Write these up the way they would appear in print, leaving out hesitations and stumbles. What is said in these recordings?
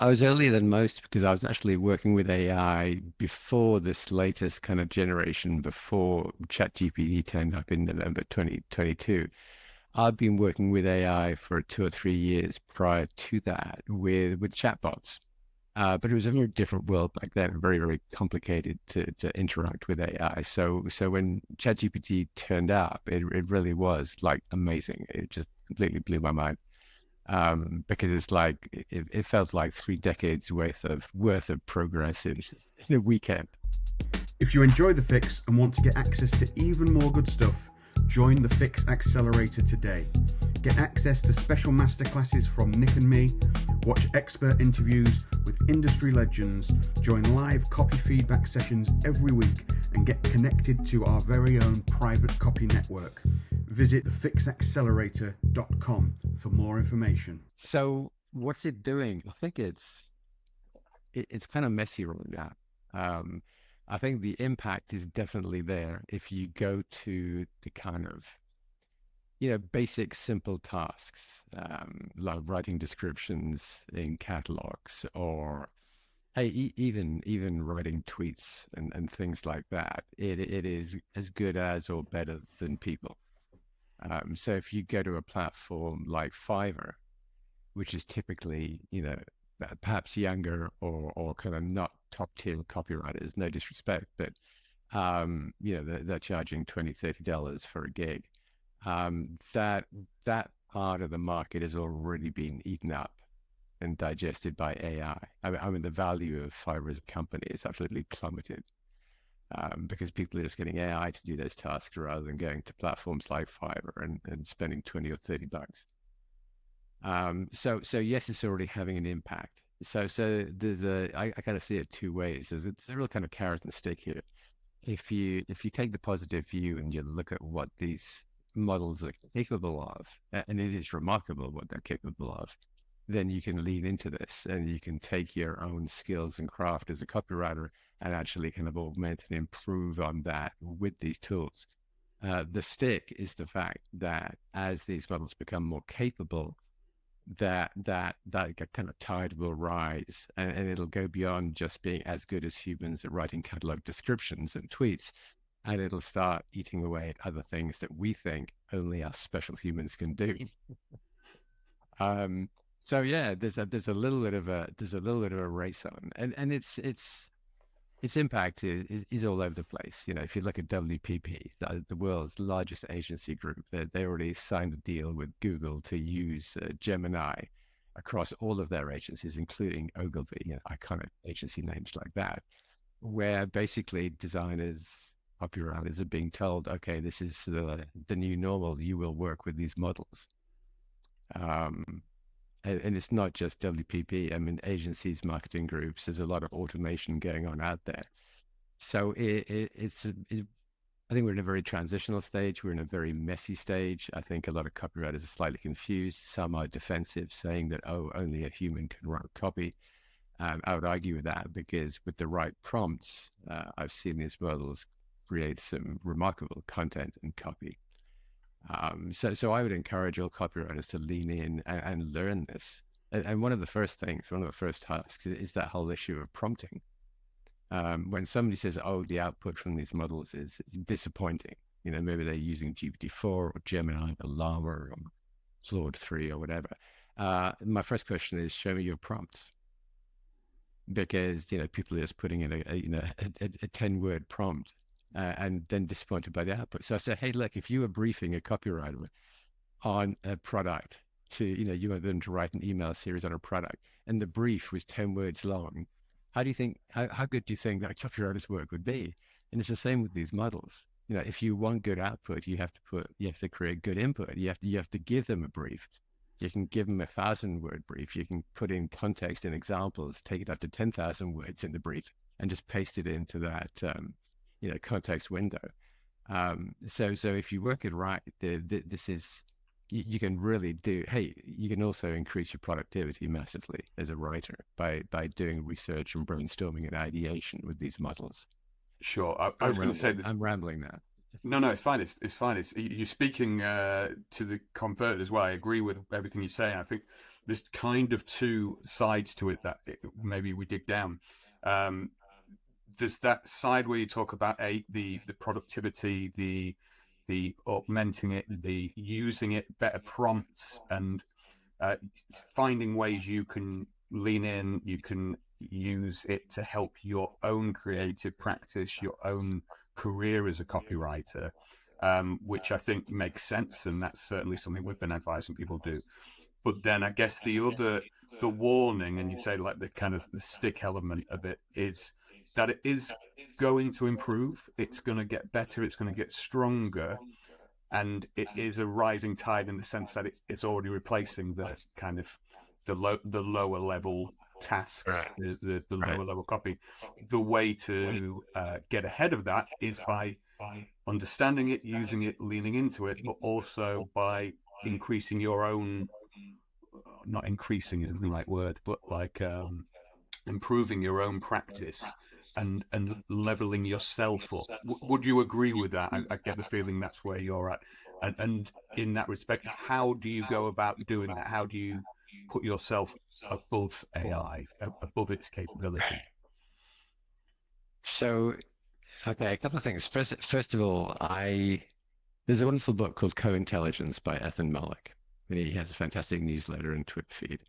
I was earlier than most because I was actually working with AI before this latest kind of generation, before ChatGPT turned up in November 2022. I've been working with AI for 2 or 3 years prior to that with chatbots. But it was a very different world back then, very, very complicated to interact with AI. So when ChatGPT turned up, it really was like amazing. It just completely blew my mind. Because it's like it felt like 3 decades worth of progress in a weekend. If you enjoy The Fix and want to get access to even more good stuff, join the Fix Accelerator today. Get access to special masterclasses from Nick and me, watch expert interviews with industry legends, join live copy feedback sessions every week, and get connected to our very own private copy network. Visit thefixaccelerator.com for more information. So what's it doing? I think it's kind of messy right now. Um, I think the impact is definitely there if you go to the kind of basic simple tasks, like writing descriptions in catalogs, or hey, even writing tweets and things like that. It is as good as or better than people. So if you go to a platform like Fiverr, which is typically, perhaps younger or kind of not top tier copywriters, no disrespect, but they're charging $20, $30 for a gig. That part of the market has already been eaten up and digested by AI. I mean, the value of Fiverr as a company is absolutely plummeted, because people are just getting AI to do those tasks rather than going to platforms like Fiverr and spending 20 or $30. So yes, it's already having an impact. So I kind of see it two ways. There's a real kind of carrot and stick here. If you take the positive view and you look at what these models are capable of, and it is remarkable what they're capable of, then you can lean into this and you can take your own skills and craft as a copywriter and actually kind of augment and improve on that with these tools. The stick is the fact that as these models become more capable, that kind of tide will rise, and it'll go beyond just being as good as humans at writing catalog descriptions and tweets, and it'll start eating away at other things that we think only us special humans can do. Um, so yeah, there's a little bit of a race on, and its impact is all over the place. If you look at WPP, the world's largest agency group, they already signed a deal with Google to use Gemini across all of their agencies, including Ogilvy, iconic agency names like that, where basically designers, copywriters are being told, okay, this is the new normal. You will work with these models. Um, and it's not just WPP. I mean, agencies, marketing groups, there's a lot of automation going on out there. So I think we're in a very transitional stage. We're in a very messy stage. I think a lot of copywriters are slightly confused. Some are defensive, saying that, oh, only a human can write copy. I would argue with that because with the right prompts, I've seen these models create some remarkable content and copy. So I would encourage all copywriters to lean in and learn this. And one of the first things, one of the first tasks is that whole issue of prompting. When somebody says, "Oh, the output from these models is disappointing," maybe they're using GPT-4 or Gemini or Llama or Claude 3 or whatever. My first question is, show me your prompts, because people are just putting in a 10-word prompt, and then disappointed by the output. So I say, hey, look, if you were briefing a copywriter on a product you want them to write an email series on a product, and the brief was 10 words long, how good do you think that copywriter's work would be? And it's the same with these models. If you want good output, you have to create good input. You have to give them a brief. You can give them 1,000-word brief. You can put in context and examples, take it up to 10,000 words in the brief, and just paste it into that context window. So if you work it right, this is you can really do. Hey, you can also increase your productivity massively as a writer by doing research and brainstorming and ideation with these models. Sure. I I'm was going to say rambling. this. I'm rambling now. No, it's fine. It's fine. You're speaking to the convert as well. I agree with everything you're saying. I think there's kind of two sides to it that maybe we dig down. Um, there's that side where you talk about the productivity, the augmenting it, the using it, better prompts, and uh, finding ways you can lean in, you can use it to help your own creative practice, your own career as a copywriter, which I think makes sense, and that's certainly something we've been advising people to do. But then I guess the warning, and you say like the kind of the stick element of it is that it is going to improve, it's going to get better, it's going to get stronger, and it is a rising tide in the sense that it's already replacing the kind of the lower level tasks, Right. the Right. lower level copy. The way to get ahead of that is by understanding it, using it, leaning into it, but also by increasing your own, not increasing isn't the right word, but like improving your own practice and leveling yourself up. Would you agree with that? I get the feeling that's where you're at. And in that respect, how do you go about doing that? How do you put yourself above AI, above its capabilities? So, okay, a couple of things. First of all, there's a wonderful book called Cointelligence by Ethan Malik. And he has a fantastic newsletter and Twitter feed.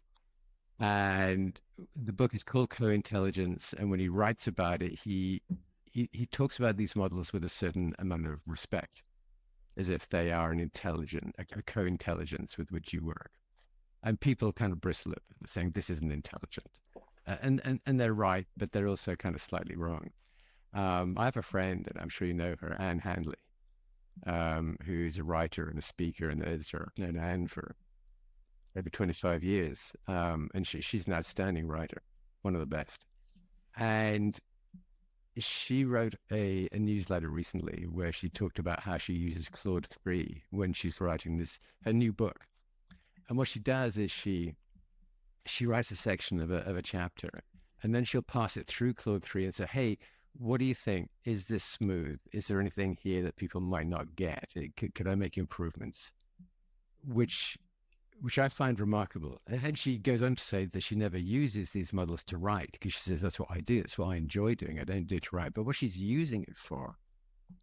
And the book is called Cointelligence. And when he writes about it, he talks about these models with a certain amount of respect, as if they are a co-intelligence with which you work. And people kind of bristle at it, saying this isn't intelligent. And they're right, but they're also kind of slightly wrong. I have a friend, and I'm sure you know her, Anne Handley, who's a writer and a speaker and an editor. I've known Anne for over 25 years, and she's an outstanding writer, one of the best. And she wrote a newsletter recently where she talked about how she uses Claude 3 when she's writing her new book. And what she does is she writes a section of a chapter, and then she'll pass it through Claude 3 and say, hey, what do you think? Is this smooth? Is there anything here that people might not get? Could I make improvements? Which I find remarkable. And she goes on to say that she never uses these models to write because she says, that's what I do. That's what I enjoy doing. I don't do it to write. But what she's using it for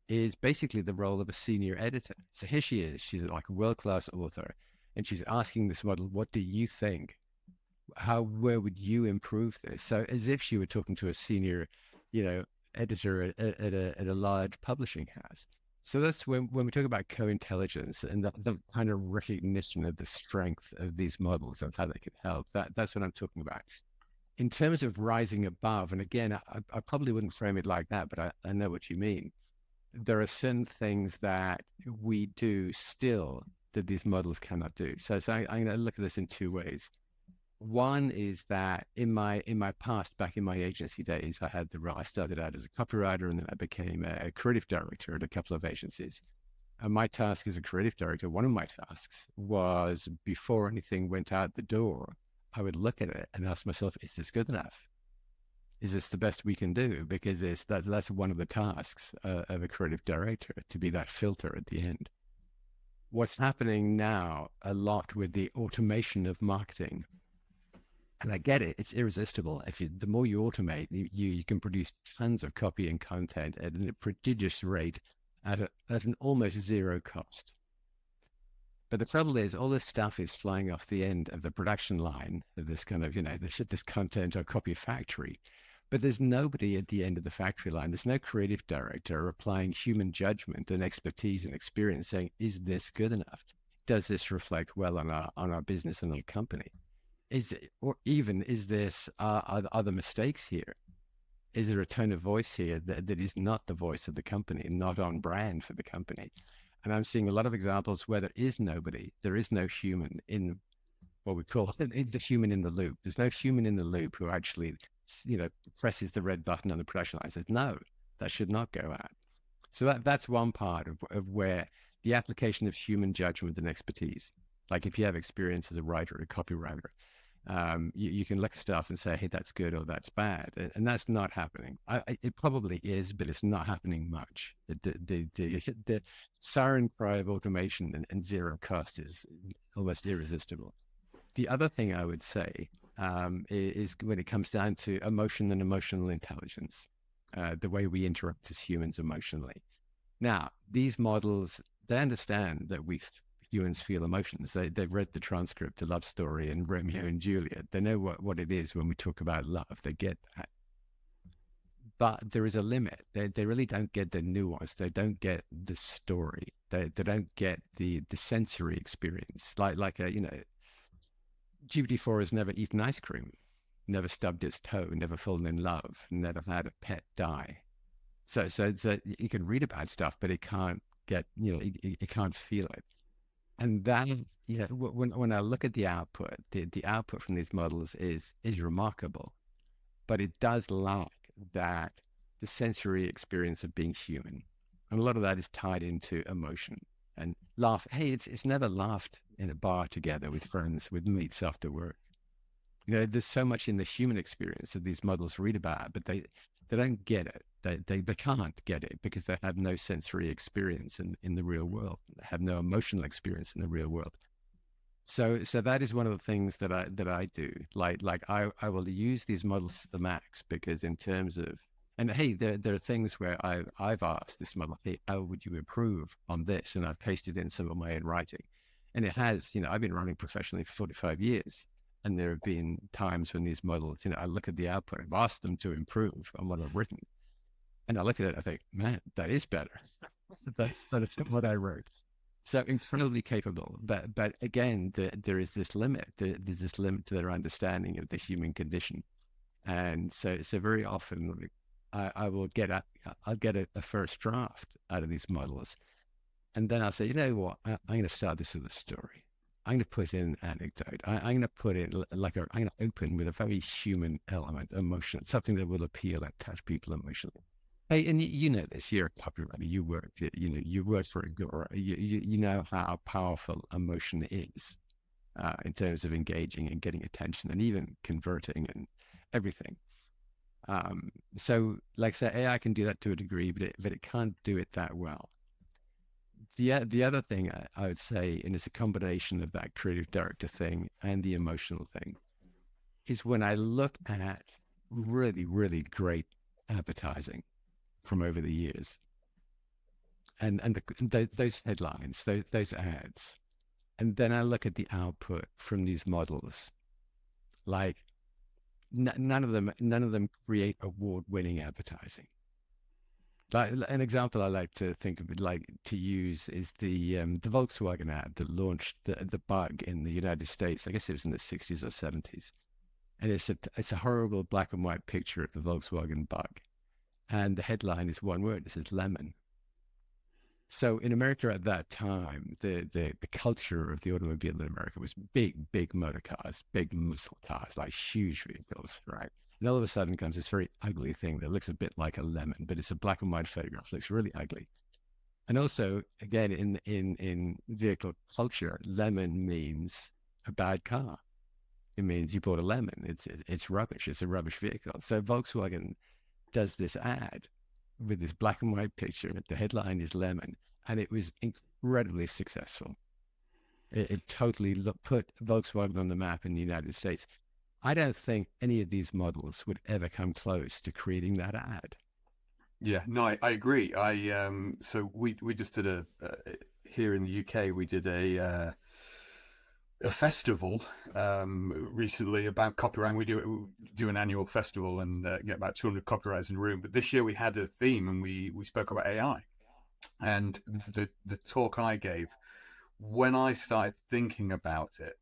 is basically the role of a senior editor. So here she is. She's like a world-class author. And she's asking this model, what do you think? Where would you improve this? So as if she were talking to a senior, editor at a large publishing house. So that's when we talk about co-intelligence and the kind of recognition of the strength of these models and how they can help. That's what I'm talking about. In terms of rising above, and again, I probably wouldn't frame it like that, but I know what you mean. There are certain things that we do still that these models cannot do. So I'm going to look at this in two ways. One is that in my past, back in my agency days, I had the role. I started out as a copywriter, and then I became a creative director at a couple of agencies. And my task as a creative director, one of my tasks was before anything went out the door, I would look at it and ask myself, is this good enough? Is this the best we can do? Because that's one of the tasks of a creative director, to be that filter at the end. What's happening now a lot with the automation of marketing, and I get it, it's irresistible. The more you automate, you can produce tons of copy and content at a prodigious rate at an almost zero cost. But the trouble is, all this stuff is flying off the end of the production line of this kind of, this content or copy factory. But there's nobody at the end of the factory line. There's no creative director applying human judgment and expertise and experience saying, is this good enough? Does this reflect well on our business and our company? Is this are there mistakes here? Is there a tone of voice here that is not the voice of the company, not on brand for the company? And I'm seeing a lot of examples where there is no human in what we call the human in the loop. There's no human in the loop who actually, presses the red button on the production line and says, no, that should not go out. So that's one part of where the application of human judgment and expertise, like if you have experience as a writer or a copywriter, You can look at stuff and say, hey, that's good or that's bad. And that's not happening. It probably is, but it's not happening much. The siren cry of automation and zero cost is almost irresistible. The other thing I would say is when it comes down to emotion and emotional intelligence, the way we interact as humans emotionally. Now, these models, they understand that humans feel emotions. They've read the transcript to Love Story and Romeo and Juliet. They know what it is when we talk about love. They get that. But there is a limit. They really don't get the nuance. They don't get the story. They don't get the sensory experience. Like GPT-4 has never eaten ice cream, never stubbed its toe, never fallen in love, never had a pet die. So you can read about stuff, but it can't get, it can't feel it. And that, when I look at the output, the output from these models is remarkable, but it does lack the sensory experience of being human. And a lot of that is tied into emotion and laugh. Hey, it's never laughed in a bar together with friends, with mates after work. There's so much in the human experience that these models read about, but they don't get it. They can't get it because they have no sensory experience in the real world. They have no emotional experience in the real world. So that is one of the things that I do. Like I will use these models to the max, because in terms of, and hey, there are things where I've asked this model, hey, how would you improve on this? And I've pasted in some of my own writing, and it has. I've been writing professionally for 45 years. And there have been times when these models, I look at the output, I've asked them to improve on what I've written. And I look at it, I think, man, that is better. That's better than what I wrote. So incredibly capable. But again, there is this limit. There's this limit to their understanding of the human condition. And so very often I'll get a first draft out of these models. And then I'll say, you know what, I'm going to start this with a story. I'm going to put in an anecdote. I'm going to put in I'm going to open with a very human element, emotion, something that will appeal and touch people emotionally. Hey, and you know this. You're a copywriter. You work for Agora. You know how powerful emotion is in terms of engaging and getting attention and even converting and everything. So, like I say, AI can do that to a degree, but it can't do it that well. The other thing I would say, and it's a combination of that creative director thing and the emotional thing, is when I look at really, really great advertising from over the years, and those headlines, those ads, and then I look at the output from these models, like none of them create award-winning advertising. Like an example I like to think of, to use, is the Volkswagen ad that launched the bug in the United States. I guess it was in the 60s or 70s, and it's a horrible black and white picture of the Volkswagen bug, and the headline is one word. It says lemon. So in America at that time, the culture of the automobile in America was big motor cars, big muscle cars, like huge vehicles, right? And all of a sudden comes this very ugly thing that looks a bit like a lemon, but it's a black and white photograph. It looks really ugly. And also, again, in vehicle culture, lemon means a bad car. It means you bought a lemon. It's rubbish. It's a rubbish vehicle. So Volkswagen does this ad with this black and white picture. The headline is lemon, and it was incredibly successful. It totally put Volkswagen on the map in the United States. I don't think any of these models would ever come close to creating that ad. Yeah, no, I agree. So we just did here in the UK, we did a festival recently about copywriting. We do an annual festival and get about 200 copywriters in the room. But this year we had a theme, and we spoke about AI. And the talk I gave, when I started thinking about it,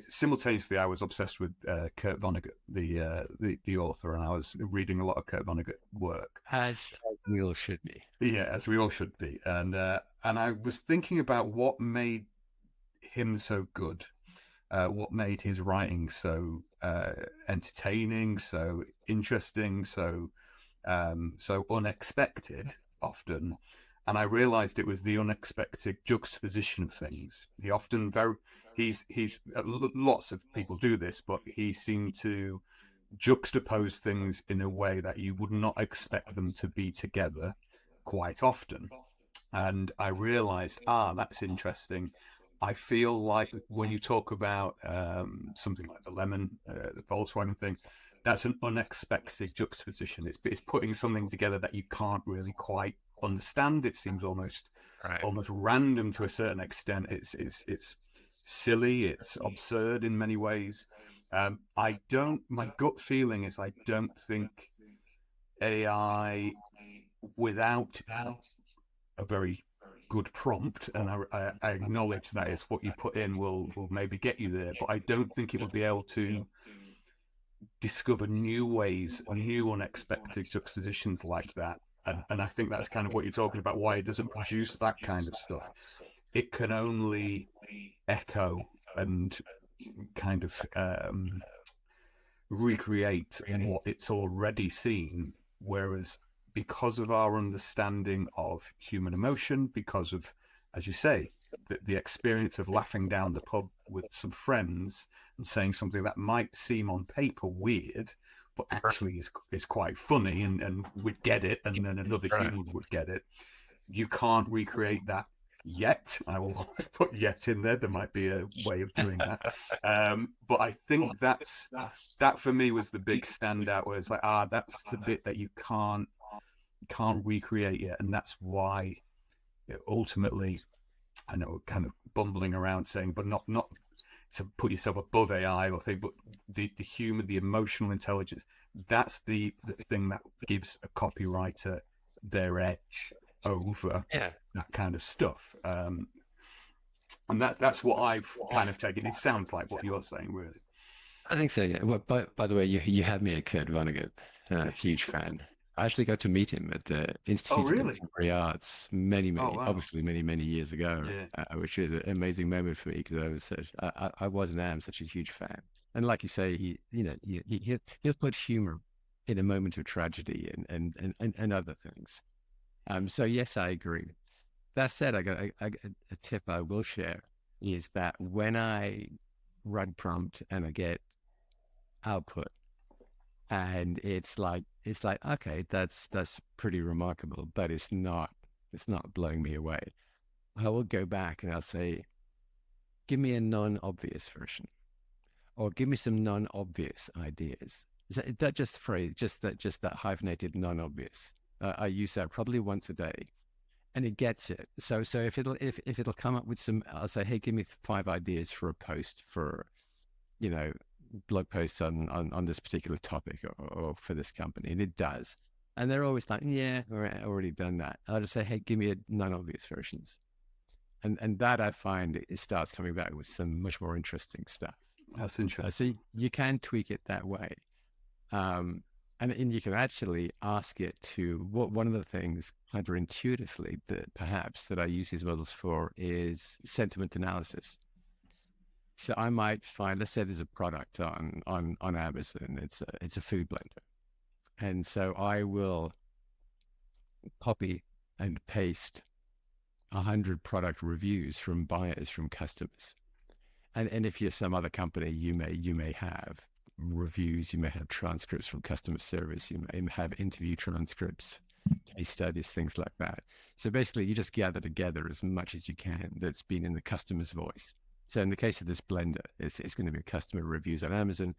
simultaneously I was obsessed with Kurt Vonnegut, the author, and I was reading a lot of Kurt Vonnegut work. As we all should be. Yeah, as we all should be. And I was thinking about what made him so good, what made his writing so entertaining, so interesting, so unexpected often. And I realized it was the unexpected juxtaposition of things. He often he's lots of people do this, but he seemed to juxtapose things in a way that you would not expect them to be together quite often. And I realized, that's interesting. I feel like when you talk about something like the lemon, the Volkswagen thing, that's an unexpected juxtaposition. It's putting something together that you can't really quite understand. It seems almost random to a certain extent. It's silly. It's absurd in many ways. My gut feeling is I don't think AI without a very good prompt, and I acknowledge that it's what you put in will maybe get you there, but I don't think it will be able to discover new ways, new unexpected juxtapositions like that. And I think that's kind of what you're talking about, why it doesn't produce that kind of stuff. It can only echo and kind of recreate what it's already seen, whereas because of our understanding of human emotion, because of, as you say, the experience of laughing down the pub with some friends and saying something that might seem on paper weird, but actually is quite funny, and we'd get it, and then another human would get it. You can't recreate that yet. I will always put yet in there. There might be a way of doing that. But I think that for me was the big standout, where it's like, that's the bit that you can't recreate yet. And that's why ultimately, I know, kind of bumbling around saying, but not to put yourself above AI or thing, but the human, the emotional intelligence, that's the thing that gives a copywriter their edge over that kind of stuff. And that's what I've kind of taken. It sounds like what you're saying, really. I think so, yeah. Well, by the way, you had me at Kurt Vonnegut, huge fan. I actually got to meet him at the Institute of Contemporary Arts obviously many years ago, which is an amazing moment for me, because I was and am such a huge fan. And like you say, he'll put humor in a moment of tragedy and other things. So yes, I agree. That said, I got a tip I will share, is that when I run prompt and I get output, and it's like, okay, that's pretty remarkable, but it's not blowing me away. I will go back and I'll say, give me a non-obvious version, or give me some non-obvious ideas. That just phrase, just that hyphenated non-obvious. I use that probably once a day, and it gets it. So if it'll come up with some, I'll say, hey, give me 5 ideas for a post, for blog posts on this particular topic, or for this company, and it does. And they're always like, yeah, I already done that. I'll just say, hey, give me a non-obvious versions. And that, I find, it starts coming back with some much more interesting stuff. That's interesting. So you can tweak it that way. And you can actually ask it to, one of the things counterintuitively that I use these models for is sentiment analysis. So I might find, let's say there's a product on Amazon, it's a food blender. And so I will copy and paste 100 product reviews from buyers, from customers. And if you're some other company, you may have reviews, you may have transcripts from customer service, you may have interview transcripts, case studies, things like that. So basically, you just gather together as much as you can that's been in the customer's voice. So in the case of this blender, it's going to be customer reviews on Amazon.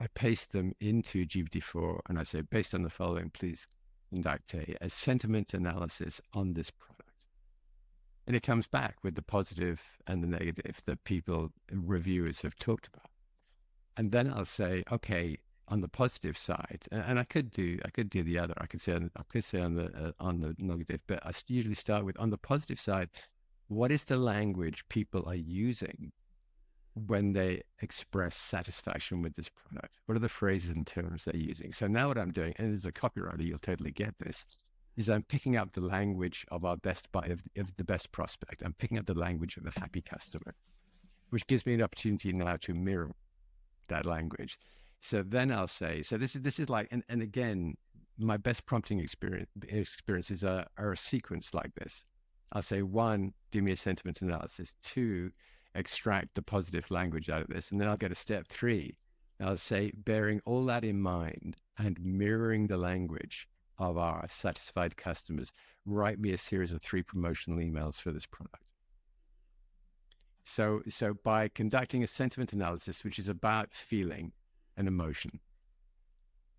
I paste them into GPT-4 and I say, based on the following, please conduct a sentiment analysis on this product. And it comes back with the positive and the negative that reviewers have talked about. And then I'll say, okay, on the positive side, and I could do the other. I could say on the negative, but I usually start with, on the positive side, what is the language people are using when they express satisfaction with this product? What are the phrases and terms they're using? So now what I'm doing, and as a copywriter, you'll totally get this, is I'm picking up the language of our best buyer, of the best prospect. I'm picking up the language of the happy customer, which gives me an opportunity now to mirror that language. So then I'll say, so this is like, and again, my best prompting experiences are a sequence like this. I'll say, one, do me a sentiment analysis. Two, extract the positive language out of this. And then I'll go to step three. I'll say, bearing all that in mind and mirroring the language of our satisfied customers, write me a series of 3 promotional emails for this product. So by conducting a sentiment analysis, which is about feeling and emotion,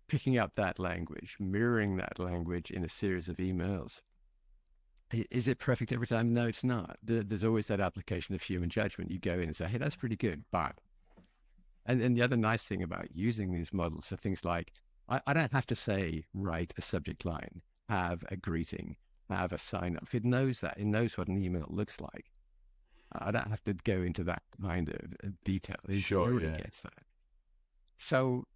picking up that language, mirroring that language in a series of emails. Is it perfect every time? No, it's not. There's always that application of human judgment. You go in and say, hey, that's pretty good, but... And the other nice thing about using these models for things like, I don't have to say, write a subject line, have a greeting, have a sign up. It knows that. It knows what an email looks like. I don't have to go into that kind of detail. It already gets that. So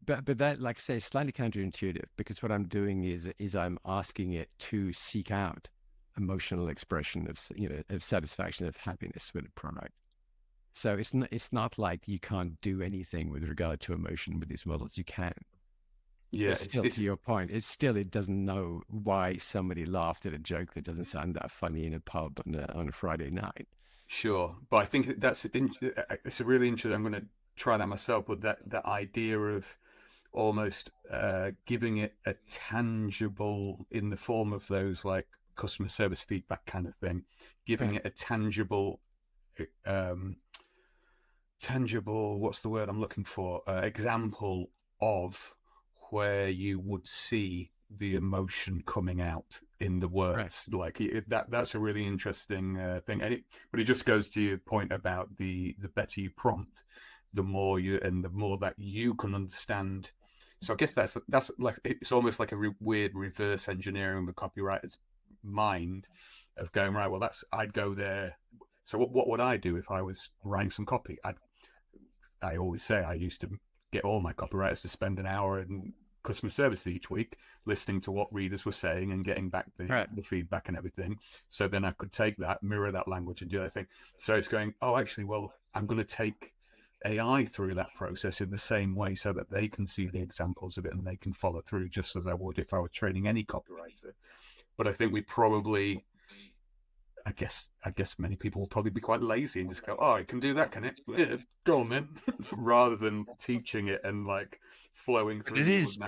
but that, like I say, is slightly counterintuitive, because what I'm doing is I'm asking it to seek out emotional expression of satisfaction, of happiness with a product. So it's not like you can't do anything with regard to emotion with these models. You can. Yeah, to your point, it doesn't know why somebody laughed at a joke that doesn't sound that funny in a pub on a Friday night. Sure, but I think it's a really interesting. I'm going to try that myself, but that idea of almost giving it a tangible, in the form of those like customer service feedback kind of thing, giving it a tangible what's the word I'm looking for, example of where you would see the emotion coming out in the words. Right. Like that's a really interesting thing. But it just goes to your point about the better you prompt, the more that you can understand. So I guess that's like, it's almost like a weird reverse engineering of the copywriter's mind of going, right, well, I'd go there. So what would I do if I was writing some copy? I always say I used to get all my copywriters to spend an hour in customer service each week, listening to what readers were saying and getting back the feedback and everything. So then I could take that, mirror that language and do that thing. So it's going, oh, actually, well, I'm going to take AI through that process in the same way so that they can see the examples of it and they can follow through just as I would if I were training any copywriter. But I think we probably... I guess many people will probably be quite lazy and just go, oh, it can do that, can it? Yeah, go on then, rather than teaching it and like flowing through. It is,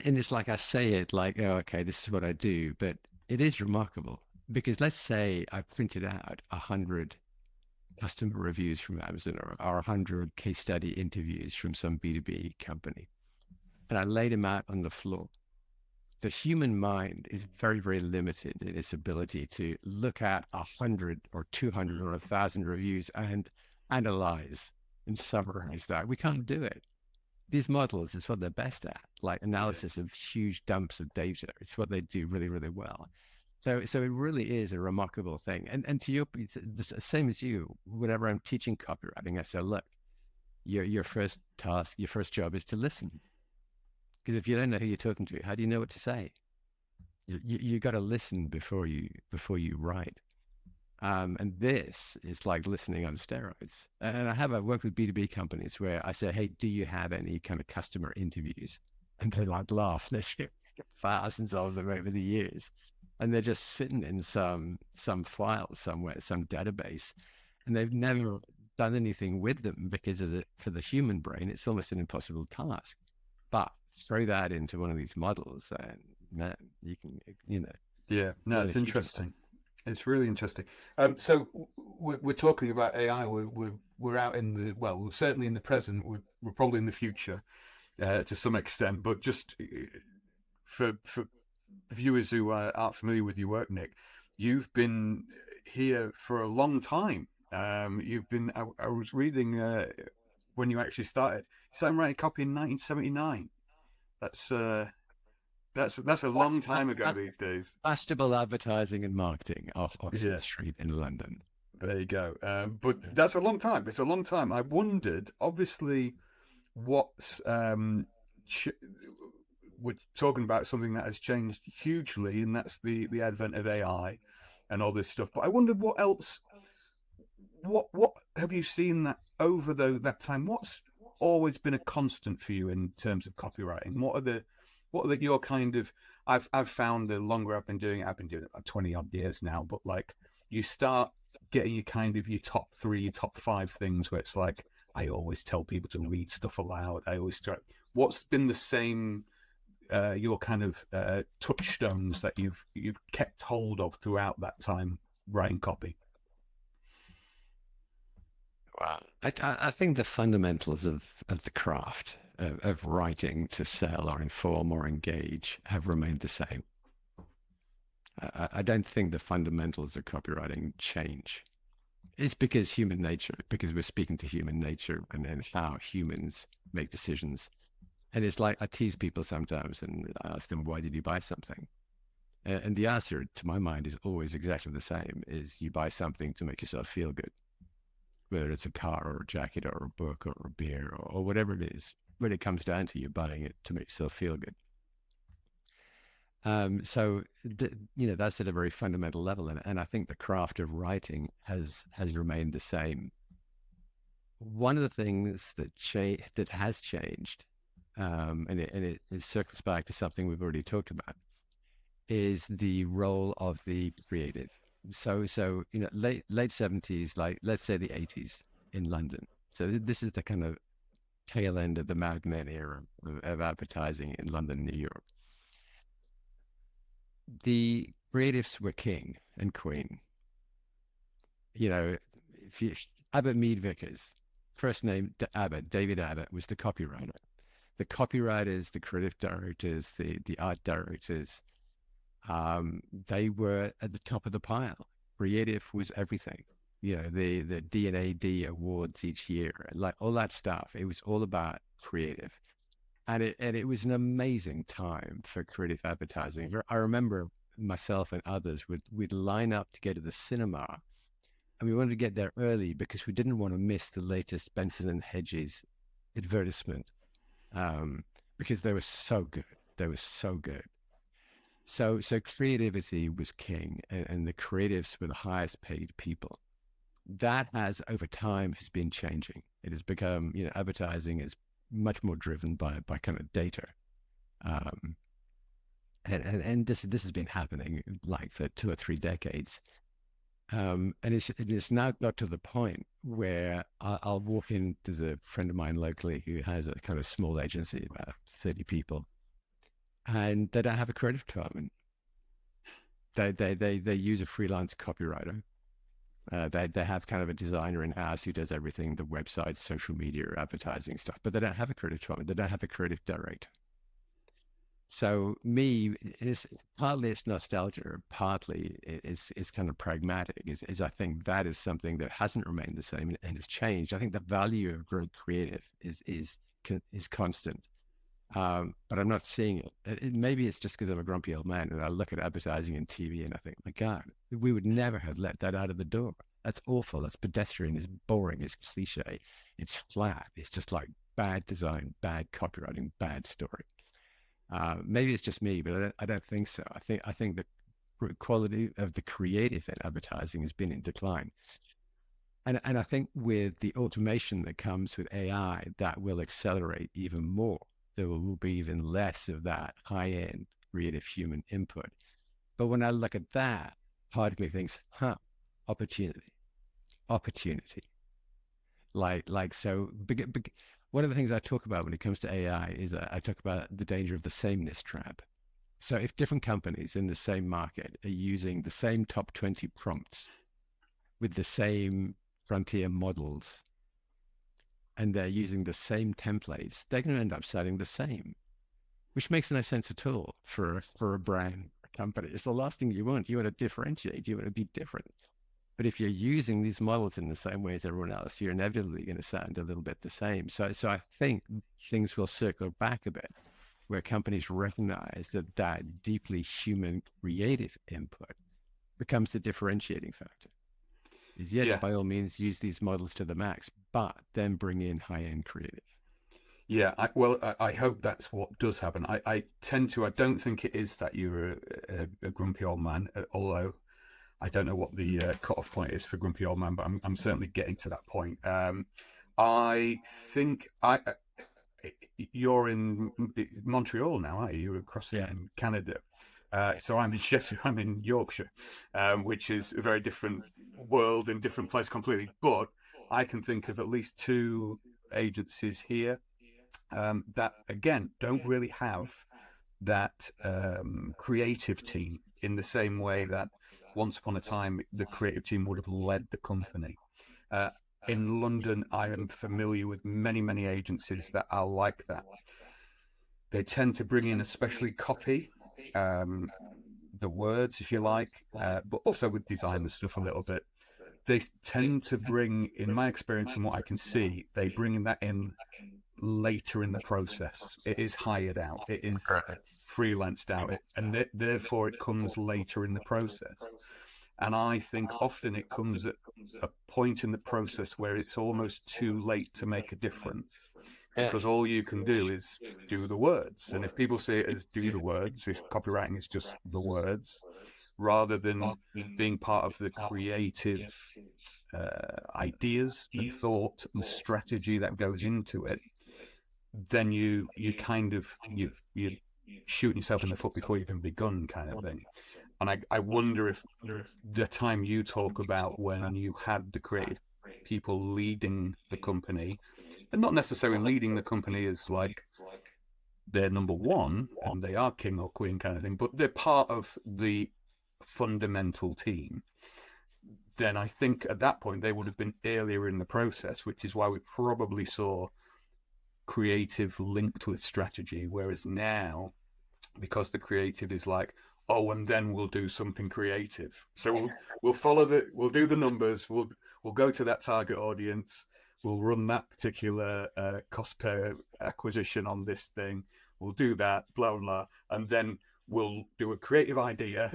and it's like I say it like, oh, okay, this is what I do, but it is remarkable, because let's say I printed out 100 customer reviews from Amazon or 100 case study interviews from some B2B company, and I laid them out on the floor. The human mind is very, very limited in its ability to look at 100 or 200 or 1,000 reviews and analyze and summarize that. We can't do it. These models is what they're best at, like analysis of huge dumps of data. It's what they do really, really well. So it really is a remarkable thing. And to your point, the same as you, whenever I'm teaching copywriting, I say, look, your first task, your first job is to listen. Because if you don't know who you're talking to, how do you know what to say? You got to listen before you write. And this is like listening on steroids. And I've worked with B2B companies where I say, hey, do you have any kind of customer interviews? And they like laugh. There's thousands of them over the years. And they're just sitting in some file somewhere, some database. And they've never done anything with them because for the human brain, it's almost an impossible task. But throw that into one of these models and man, you can, Yeah, no, it's interesting. It's really interesting. So we're talking about AI. We're out in the, well, we're certainly in the present. We're probably in the future to some extent. But just for viewers who aren't familiar with your work, Nick, you've been here for a long time. You've been. I was reading when you actually started. You started writing copy in 1979. That's a long time ago these days. Fashionable advertising and marketing off Oxford Street in London. There you go. But that's a long time. It's a long time. I wondered, obviously, what's we're talking about something that has changed hugely, and that's the advent of AI and all this stuff. But I wondered what else. What have you seen that over that time? always been a constant for you in terms of copywriting? What are your kind of, I've found the longer I've been doing it about 20 odd years now, but like you start getting your kind of your top 3, your top 5 things where it's like, I always tell people to read stuff aloud. I always try. What's been the same, your kind of touchstones that you've kept hold of throughout that time writing copy? Wow. I think the fundamentals of the craft of writing to sell or inform or engage have remained the same. I don't think the fundamentals of copywriting change. It's because because we're speaking to human nature and then how humans make decisions. And it's like I tease people sometimes and I ask them, why did you buy something? And the answer to my mind is always exactly the same, is you buy something to make yourself feel good. Whether it's a car or a jacket or a book or a beer or whatever it is, when it comes down to you buying it to make yourself feel good. So that's at a very fundamental level, and I think the craft of writing has remained the same. One of the things that has changed, and it circles back to something we've already talked about, is the role of the creative. So late 70s, like let's say the 80s in London. So this is the kind of tail end of the Mad Men era of advertising in London, New York. The creatives were king and queen. Abbott Mead Vickers, first name Abbott, David Abbott, was the copywriter. The copywriters, the creative directors, the art directors, they were at the top of the pile. Creative was everything. The D&AD awards each year, like all that stuff. It was all about creative. And it was an amazing time for creative advertising. I remember myself and others we'd line up to go to the cinema, and we wanted to get there early because we didn't want to miss the latest Benson and Hedges advertisement, because they were so good. They were so good. So creativity was king, and the creatives were the highest paid people. That has over time has been changing. It has become, advertising is much more driven by kind of data, and this has been happening like for 2 or 3 decades, and it's now got to the point where I'll walk in. There's a friend of mine locally who has a kind of small agency, about 30 people, and they don't have a creative department. They use a freelance copywriter. They have kind of a designer in-house who does everything, the website, social media, advertising stuff, but they don't have a creative department. They don't have a creative director. So partly it's nostalgia, partly it's kind of pragmatic, is I think that is something that hasn't remained the same and has changed. I think the value of great creative is constant. But I'm not seeing it. Maybe it's just because I'm a grumpy old man and I look at advertising and TV and I think, my God, we would never have let that out of the door. That's awful. That's pedestrian. It's boring. It's cliche. It's flat. It's just like bad design, bad copywriting, bad story. Maybe it's just me, but I don't think so. I think the quality of the creative in advertising has been in decline. And I think with the automation that comes with AI, that will accelerate even more. There will be even less of that high-end creative human input. But when I look at that, part of me thinks, opportunity. So one of the things I talk about when it comes to AI is I talk about the danger of the sameness trap. So if different companies in the same market are using the same top 20 prompts with the same frontier models, and they're using the same templates, they're going to end up selling the same, which makes no sense at all for a brand, a company. It's the last thing you want. You want to differentiate. You want to be different. But if you're using these models in the same way as everyone else, you're inevitably going to sound a little bit the same. So I think things will circle back a bit, where companies recognize that deeply human creative input becomes the differentiating factor. Is yes, by all means, use these models to the max, but then bring in high-end creative. Yeah, I hope that's what does happen. I don't think it is that you're a grumpy old man, although I don't know what the cutoff point is for grumpy old man, but I'm certainly getting to that point. I think you're in Montreal now, are you? You're across in Canada. So I'm in Sheffield, I'm in Yorkshire, which is a very different world and different place completely. But I can think of at least 2 agencies here that, again, don't really have that creative team in the same way that once upon a time the creative team would have led the company. In London, I am familiar with many agencies that are like that. They tend to bring in, especially copy, the words, if you like, but also with design and stuff a little bit. They tend to bring, in my experience and what I can see, they bring that in later in the process. It is hired out. It is freelanced out, and therefore it comes later in the process. And I think often it comes at a point in the process where it's almost too late to make a difference, because all you can do is do the words. And if people see it as do the words, if copywriting is just the words, rather than being part of the creative ideas and thought and strategy that goes into it, then you kind of you shooting yourself in the foot before you've even begun, kind of thing. And I wonder if the time you talk about when you had the creative people leading the company, and not necessarily leading the company as like they're number one and they are king or queen kind of thing, but they're part of the fundamental team, then I think at that point they would have been earlier in the process, which is why we probably saw creative linked with strategy. Whereas now, because the creative is like, oh, and then we'll do something creative. So we'll follow we'll do the numbers, we'll go to that target audience, we'll run that particular cost per acquisition on this thing, we'll do that, blah, blah, blah, and then we'll do a creative idea,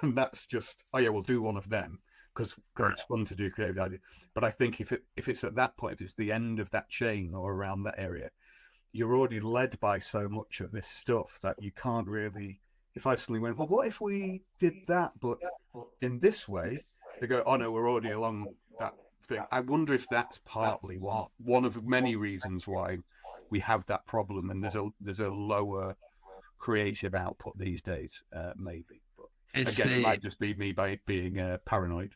and that's just, oh yeah, we'll do one of them, because it's fun to do creative idea. But I think if it's at that point, if it's the end of that chain or around that area, you're already led by so much of this stuff that you can't really, if I suddenly went, well, what if we did that, but in this way, they go, oh no, we're already along that thing. I wonder if that's partly one of many reasons why we have that problem, and there's a lower creative output these days, maybe. But again, it might just be me by being paranoid.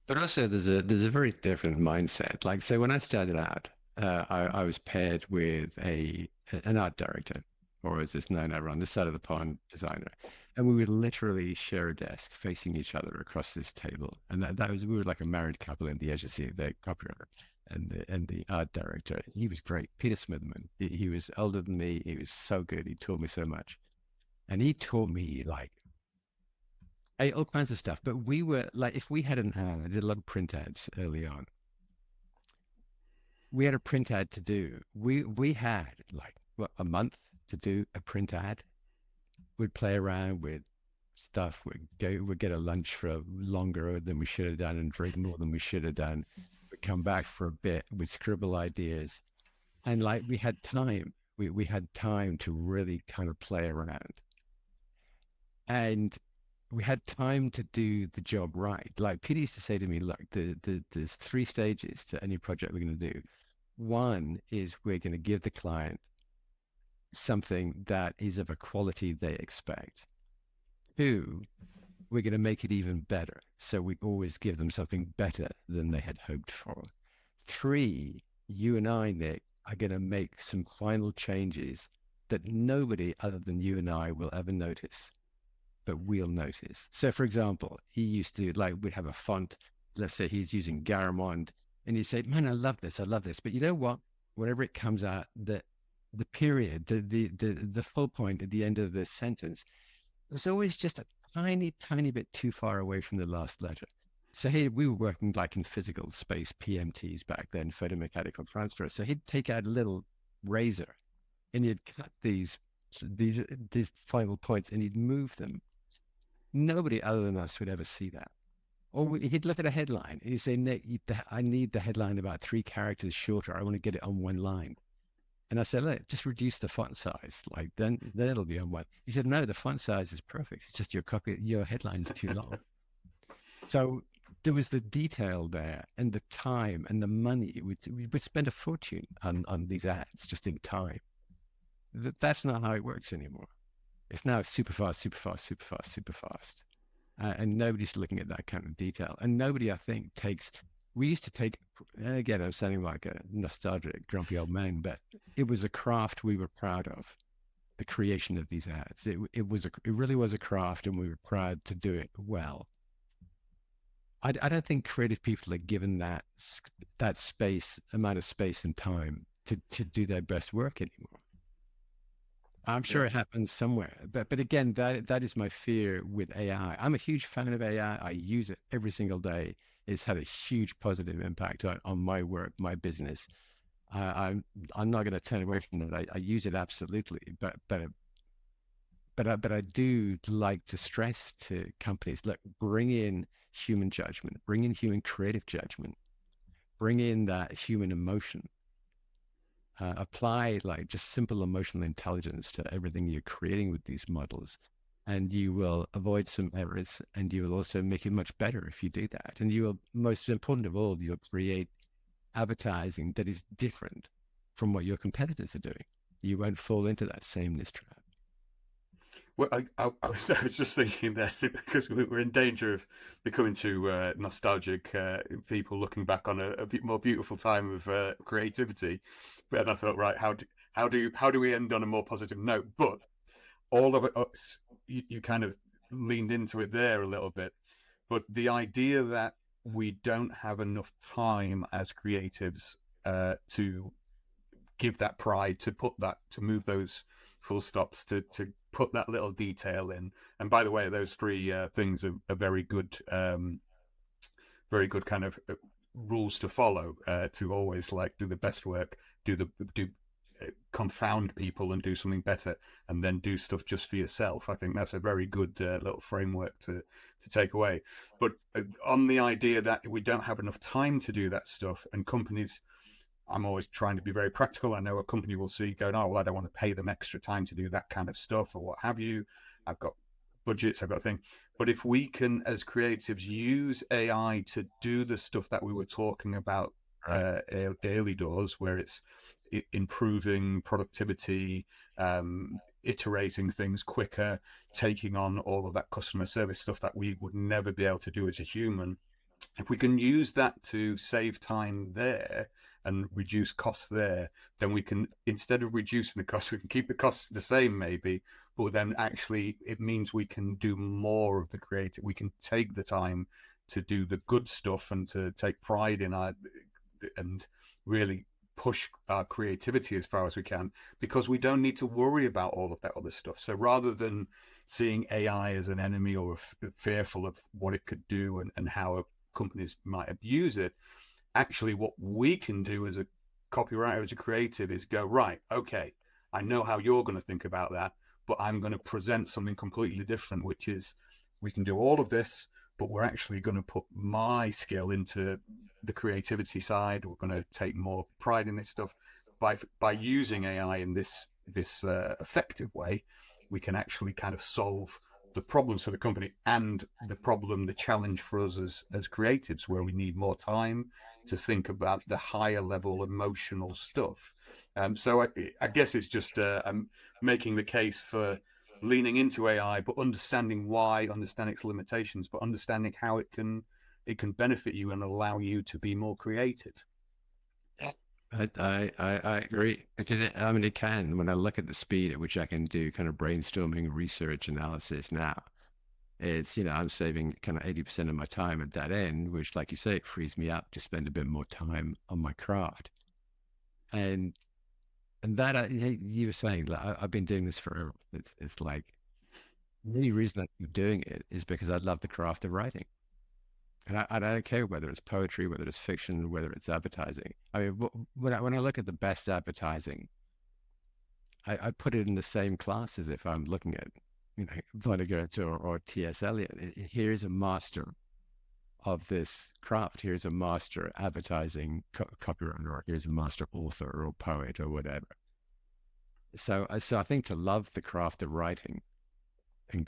But also, there's a very different mindset. Like, so when I started out, I was paired with an art director, or as it's known over on this side of the pond, designer, and we would literally share a desk facing each other across this table. And we were like a married couple in the agency, the copywriter and the art director. He was great, Peter Smithman. He was older than me. He was so good. He taught me so much, and he taught me like all kinds of stuff. But we were like, if we had an ad, I did a lot of print ads early on. We had a print ad to do. We had like a month to do a print ad. We'd play around with stuff. We'd get a lunch for longer than we should have done and drink more than we should have done. We'd come back for a bit. We'd scribble ideas, and like we had time. We had time to really kind of play around, and we had time to do the job right. Like Peter used to say to me, look, there's 3 stages to any project we're going to do. One is we're going to give the client something that is of a quality they expect. 2, we're going to make it even better. So we always give them something better than they had hoped for. 3, you and I, Nick, are going to make some final changes that nobody other than you and I will ever notice, but we'll notice. So for example, he used to, like, we'd have a font, let's say he's using Garamond, and he'd say, man, I love this. But you know what? Whenever it comes out, the period, the full point at the end of the sentence, it's always just a tiny bit too far away from the last letter. So we were working like in physical space, PMTs back then, photomechanical transfer. So he'd take out a little razor and he'd cut these final points and he'd move them. Nobody other than us would ever see that. Or he'd look at a headline and he'd say, Nick, I need the headline about 3 characters shorter. I want to get it on 1 line. And I said, look, just reduce the font size. Like then it'll be on 1. He said, no, the font size is perfect. It's just your headline is too long. So there was the detail there and the time and the money. We would spend a fortune on these ads just in time. That's not how it works anymore. It's now super fast, super fast, super fast, super fast. And nobody's looking at that kind of detail. And nobody, I think, we used to take, again, I'm sounding like a nostalgic, grumpy old man, but it was a craft we were proud of, the creation of these ads. It really was a craft, and we were proud to do it well. I don't think creative people are given that amount of space and time to do their best work anymore. I'm sure it happens somewhere, but again, that is my fear with AI. I'm a huge fan of AI. I use it every single day. It's had a huge positive impact on my work, my business. I'm not going to turn away from it. I use it absolutely, but I do like to stress to companies: look, bring in human judgment, bring in human creative judgment, bring in that human emotion. Apply like just simple emotional intelligence to everything you're creating with these models, and you will avoid some errors, and you will also make it much better if you do that. And you will, most important of all, you'll create advertising that is different from what your competitors are doing. You won't fall into that sameness trap. Well, I was just thinking that because we're in danger of becoming too nostalgic people looking back on a bit more beautiful time of creativity. But I thought, right, how do we end on a more positive note? But all of it, you kind of leaned into it there a little bit. But the idea that we don't have enough time as creatives to give that pride, to move those full stops, to put that little detail in. And by the way, those three things are very good kind of rules to follow, to always like do the best work, confound people and do something better, and then do stuff just for yourself. I think that's a very good little framework to take away. But on the idea that we don't have enough time to do that stuff, and companies, I'm always trying to be very practical. I know a company will see going, oh, well, I don't want to pay them extra time to do that kind of stuff or what have you. I've got budgets, I've got things. But if we can, as creatives, use AI to do the stuff that we were talking about early doors, where it's improving productivity, iterating things quicker, taking on all of that customer service stuff that we would never be able to do as a human. If we can use that to save time there and reduce costs there, then we can, instead of reducing the costs, we can keep the costs the same maybe, but then actually it means we can do more of the creative. We can take the time to do the good stuff and to take pride in and really push our creativity as far as we can, because we don't need to worry about all of that other stuff. So rather than seeing AI as an enemy or fearful of what it could do and how companies might abuse it, actually what we can do as a copywriter, as a creative, is go, right, okay, I know how you're going to think about that, but I'm going to present something completely different, which is we can do all of this, but we're actually going to put my skill into the creativity side. We're going to take more pride in this stuff. By using AI in this effective way, we can actually kind of solve the problems for the company and the challenge for us as creatives, where we need more time to think about the higher level emotional stuff. So I guess it's just I'm making the case for leaning into AI, but understanding why, understanding its limitations, but understanding how it can benefit you and allow you to be more creative. I agree, because it can. When I look at the speed at which I can do kind of brainstorming, research, analysis now, it's, I'm saving kind of 80% of my time at that end, which, like you say, it frees me up to spend a bit more time on my craft. And that you were saying, like, I've been doing this forever. It's like the only reason I keep doing it is because I love the craft of writing. And I don't care whether it's poetry, whether it's fiction, whether it's advertising. I mean, when I look at the best advertising, I put it in the same class as if I'm looking at, Vonnegut or T.S. Eliot. Here's a master of this craft. Here's a master advertising copywriter, or here's a master author or poet or whatever. So I think to love the craft of writing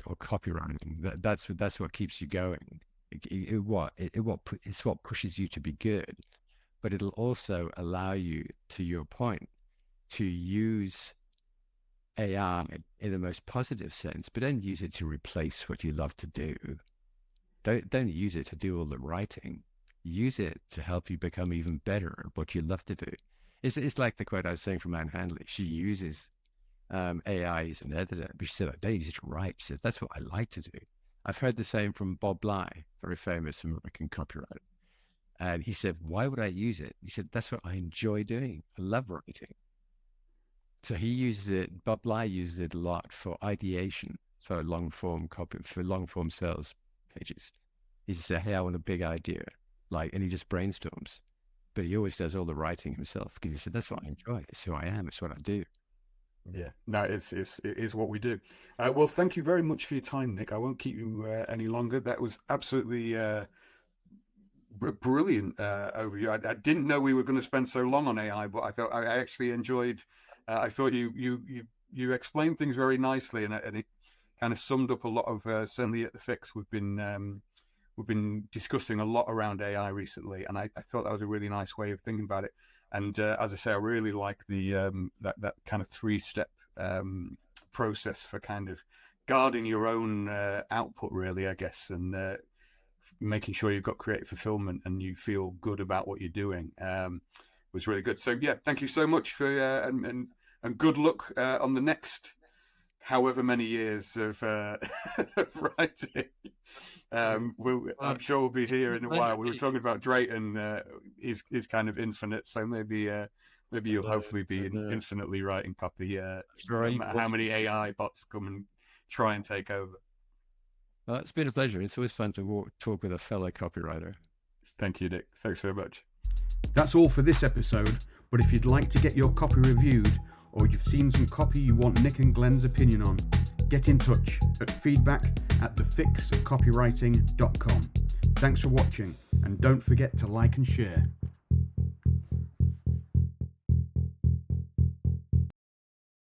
or copywriting, that's what keeps you going. It's what pushes you to be good, but it'll also allow you, to your point, to use AI in the most positive sense, but don't use it to replace what you love to do. Don't use it to do all the writing. Use it to help you become even better at what you love to do. It's like the quote I was saying from Anne Handley. She uses AI as an editor, but she said, I don't use it to write. She said, that's what I like to do. I've heard the same from Bob Bly, very famous American copywriter. And he said, why would I use it? He said, that's what I enjoy doing. I love writing. So he uses it, Bob Bly uses it a lot for ideation, for long form copy, for long form sales pages. He just said, hey, I want a big idea. And he just brainstorms. But he always does all the writing himself because he said, that's what I enjoy. It's who I am. It's what I do. Yeah, no, it is what we do. Well, thank you very much for your time, Nick. I won't keep you any longer. That was absolutely brilliant overview. I didn't know we were going to spend so long on AI, but I thought I actually enjoyed. I thought you explained things very nicely, and it kind of summed up a lot of certainly at the Fix. We've been discussing a lot around AI recently, and I thought that was a really nice way of thinking about it. And as I say, I really like the that kind of 3-step process for kind of guarding your own output, really, I guess, and making sure you've got creative fulfillment and you feel good about what you're doing was really good. So yeah, thank you so much for and good luck on the next however many years of writing. I'm sure we'll be here in a while. We were talking about Drayton, is kind of infinite, so maybe you'll hopefully be infinitely writing copy. No matter how many AI bots come and try and take over. Well, it's been a pleasure. It's always fun to talk with a fellow copywriter. Thank you, Nick. Thanks very much. That's all for this episode, but if you'd like to get your copy reviewed, or you've seen some copy you want Nick and Glenn's opinion on, get in touch at feedback@thefixcopywriting.com. Thanks for watching, and don't forget to like and share.